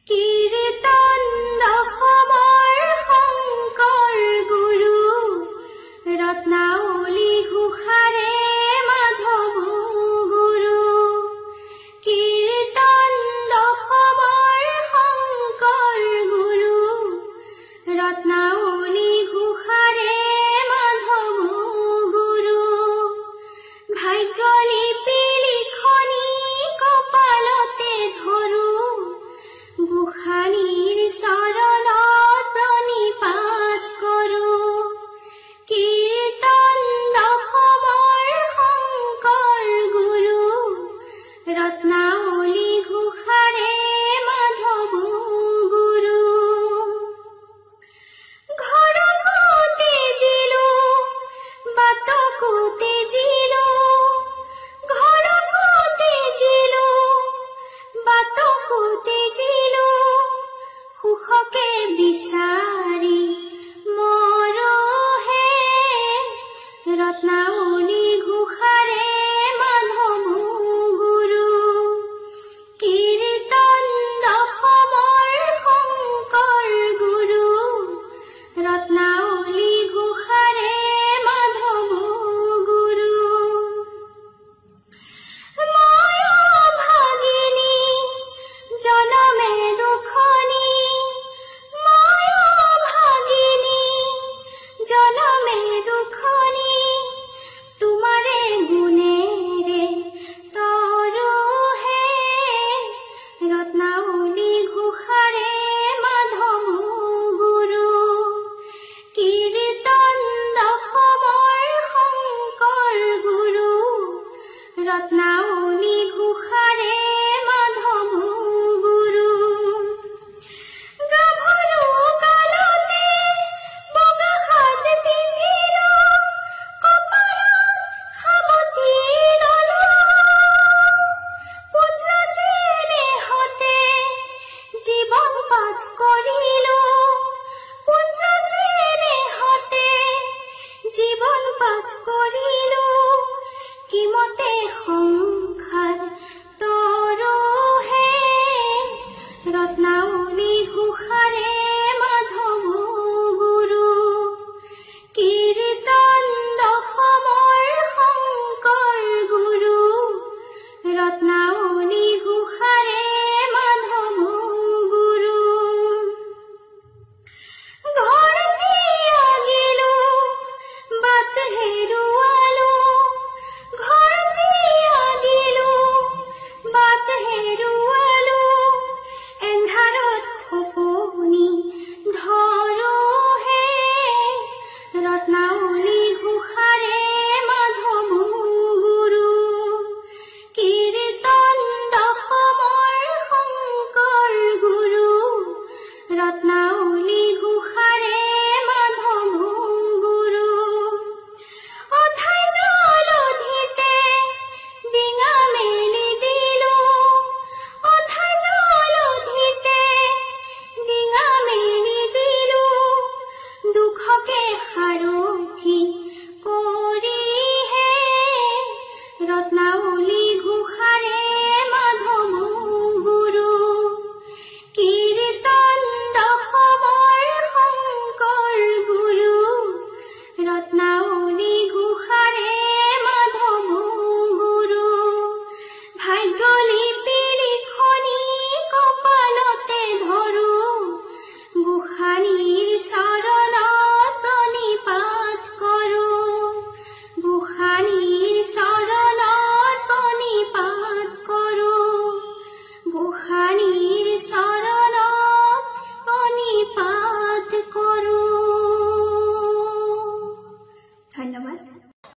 কীৰ্তন দশমৰ শংকৰ গুৰু ৰত্নাৱলী ঘোষাৰে মাধৱ গুৰু। কীৰ্তন দশমৰ শংকৰ গুৰু ৰত্নাৱলী ঘোষাৰে মাধৱ গুৰু। ভাগ্যলিপি লিখনি কপালতে ধৰো, গোসাঁনীৰ চৰণত প্ৰণিপাত কৰোঁ। কীৰ্তন দশমৰ শংকৰ গুৰু ৰত্নাৱলী ঘোষাৰে মাধৱ গুৰু। ঘৰকো তেজিলো, বাটকো তেজিলো, ঘৰকো তেজিলো, বাটকো তেজিলো, সুখকে বিচাৰি মৰহে ৰত্নাৱলী ঘোষাৰে মাধৱ গুৰু। কীৰ্তন দশমৰ শংকৰ গুৰু ৰত্নাৱলী ঘোষাৰে মাধৱ গুৰু। ময়ো ভাগিনী জনমে দুখ